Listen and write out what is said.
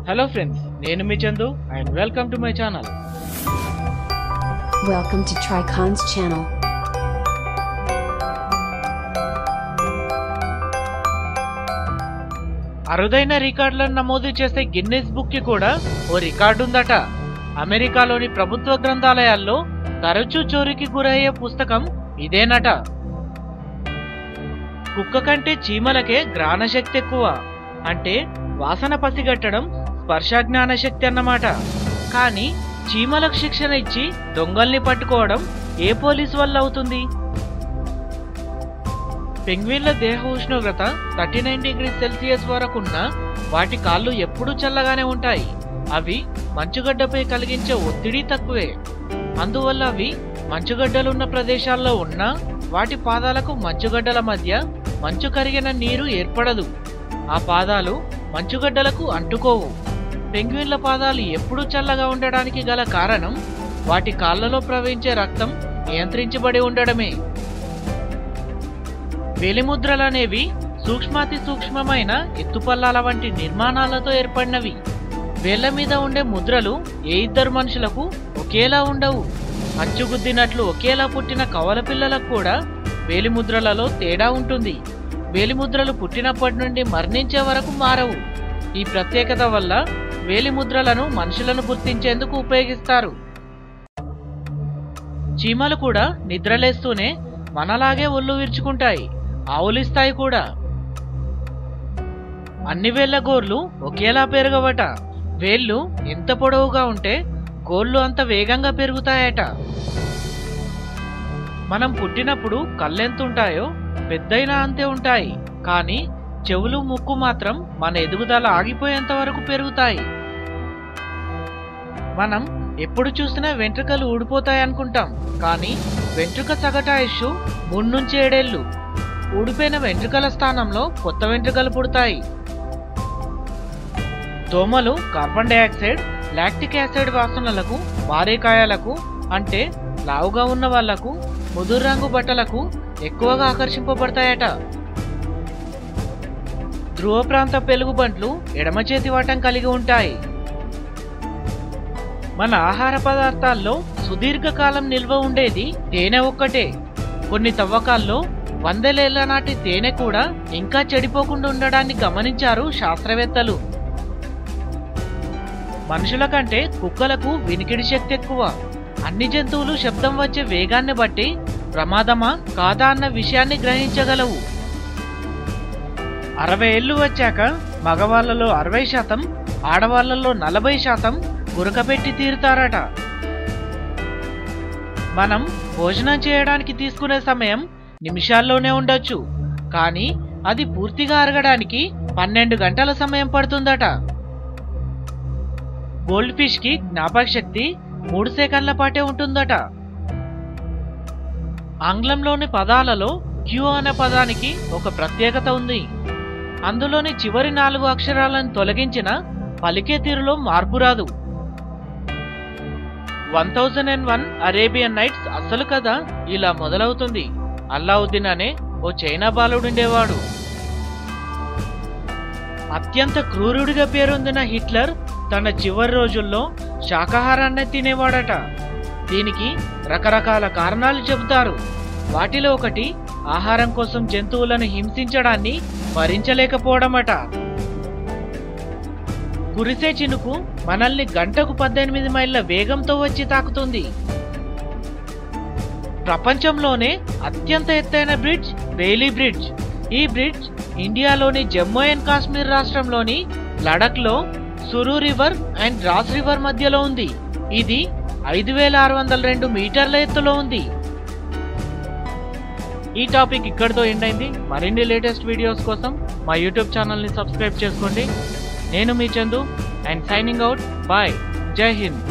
Hello friends, నేను మీ Chandu and welcome to my channel. Welcome to Tricon's channel. అరుదైన రికార్డులను నమోదు చేసే గిన్నెస్ బుక్ కి కూడా ఓ రికార్డు ఉందట. అమెరికాలోని ప్రభుత్వ గ్రంథాలయాల్లో తరచూ చోరీకి గురయ్యే పుస్తకం ఇదేనట. కుక్క కంటే చీమలకే గ్రహణశక్తి ఎక్కువ. అంటే వాసన పసిగట్టడం స్పర్శజ్ఞాన శక్తి అన్నమాట. కానీ చీమలకు శిక్షణ ఇచ్చి దొంగల్ని పట్టుకోవడం ఏ పోలీసు వల్ల అవుతుంది? పెంగ్విన్ల దేహ ఉష్ణోగ్రత 39 డిగ్రీ సెల్సియస్ వరకున్న వాటి కాళ్ళు ఎప్పుడూ చల్లగానే ఉంటాయి. అవి మంచుగడ్డపై కలిగించే ఒత్తిడి తక్కువే. అందువల్ల అవి మంచుగడ్డలున్న ప్రదేశాల్లో ఉన్నా వాటి పాదాలకు మంచుగడ్డల మధ్య మంచు కరిగిన నీరు ఏర్పడదు. ఆ పాదాలు మంచుగడ్డలకు అంటుకోవు. పెంగ్విన్ల పాదాలు ఎప్పుడూ చల్లగా ఉండడానికి గల కారణం వాటి కాళ్ళలో ప్రవహించే రక్తం నియంత్రించబడి ఉండడమే. వేలిముద్రలనేవి సూక్ష్మాతి సూక్ష్మమైన ఎత్తుపల్లాల వంటి నిర్మాణాలతో ఏర్పడినవి. వేళ్ల మీద ఉండే ముద్రలు ఏ ఇద్దరు మనుషులకు ఒకేలా ఉండవు. అచ్చుగుద్దినట్లు ఒకేలా పుట్టిన కవల పిల్లలకు కూడా వేలిముద్రలలో తేడా ఉంటుంది. వేలిముద్రలు పుట్టినప్పటి నుండి మరణించే వరకు మారవు. ఈ ప్రత్యేకత వల్ల వేలిముద్రలను మనుషులను గుర్తించేందుకు ఉపయోగిస్తారు. చీమలు కూడా నిద్రలేస్తూనే మనలాగే ఒళ్ళు విరుచుకుంటాయి, ఆవులిస్తాయి కూడా. అన్ని వేళ్ల గోర్లు ఒకేలా పెరగవట. వేళ్లు ఎంత పొడవుగా ఉంటే గోర్లు అంత వేగంగా పెరుగుతాయట. మనం పుట్టినప్పుడు కళ్ళెంతుంటాయో పెద్దయినా అంతే ఉంటాయి. కానీ చెవులు, ముక్కు మాత్రం మన ఎదుగుదల ఆగిపోయేంత వరకు పెరుగుతాయి. మనం ఎప్పుడు చూసినా వెంట్రుకలు ఊడిపోతాయి అనుకుంటాం. కానీ వెంట్రుక సగటాయుష్ 3 నుంచి 7 ఏళ్ళు. ఊడిపోయిన వెంట్రుకల స్థానంలో కొత్త వెంట్రుకలు పుడతాయి. దోమలు కార్బన్ డైఆక్సైడ్, లాక్టిక్ యాసిడ్ వాసనలకు, మారేకాయలకు అంటే లావుగా ఉన్న వాళ్లకు, ముదురు రంగు బట్టలకు ఎక్కువగా ఆకర్షింపబడతాయట. ధ్రువ ప్రాంత పెలుగుబంట్లు ఎడమ చేతి వాటం కలిగి ఉంటాయి. మన ఆహార పదార్థాల్లో సుదీర్ఘకాలం నిల్వ ఉండేది తేనె ఒక్కటే. కొన్ని తవ్వకాల్లో 100 ఏళ్ల నాటి తేనె కూడా ఇంకా చెడిపోకుండా ఉండడాన్ని గమనించారు శాస్త్రవేత్తలు. మనుషుల కంటే కుక్కలకు వినికిడి శక్తి ఎక్కువ. అన్ని జంతువులు శబ్దం వచ్చే వేగాన్ని బట్టి ప్రమాదమా కాదా అన్న విషయాన్ని గ్రహించగలవు. 60 ఏళ్లు వచ్చాక మగవాళ్లలో 60%, ఆడవాళ్లలో 40% గురకపెట్టి తీరుతారట. మనం భోజనం చేయడానికి తీసుకునే సమయం నిమిషాల్లోనే ఉండొచ్చు. కానీ అది పూర్తిగా అరగడానికి 12 గంటల సమయం పడుతుందట. గోల్డ్ ఫిష్ కి జ్ఞాపక శక్తి 3 సెకండ్ల పాటే ఉంటుందట. ఆంగ్లంలోని పదాలలో క్యూ అనే పదానికి ఒక ప్రత్యేకత ఉంది. అందులోని చివరి 4 అక్షరాలను తొలగించిన పలికే తీరులో మార్పు రాదు. 1001 అరేబియన్ నైట్స్ అసలు కథ ఇలా మొదలవుతుంది. అల్లావుద్దీన్ అనే ఓ చైనా బాలుడుండేవాడు. అత్యంత క్రూరుడిగా పేరొందిన హిట్లర్ తన చివరి రోజుల్లో శాకాహారాన్ని తినేవాడట. దీనికి రకరకాల కారణాలు చెబుతారు. వాటిలో ఒకటి ఆహారం కోసం జంతువులను హింసించడాన్ని భరించలేకపోవడమట. కురిసే చినుకు మనల్ని గంటకు 18 మైళ్ళ వేగంతో వచ్చి తాకుతుంది. ప్రపంచంలోనే అత్యంత ఎత్తైన బ్రిడ్జ్ బెయిలీ బ్రిడ్జ్. ఈ బ్రిడ్జ్ ఇండియాలోని జమ్మూ అండ్ కాశ్మీర్ రాష్ట్రంలోని లడక్ లో Suru river and Dras river మధ్యలో ఉంది. ఇది 5602 మీటర్ల ఎత్తులో ఉంది. ఈ టాపిక్ ఇక్కడితో ఎండ్ అయింది. మరిన్ని లేటెస్ట్ వీడియోస్ కోసం మా యూట్యూబ్ ఛానల్ని సబ్స్క్రైబ్ చేసుకోండి. నేను మీ Chandu and signing out. Bye. జై హింద్.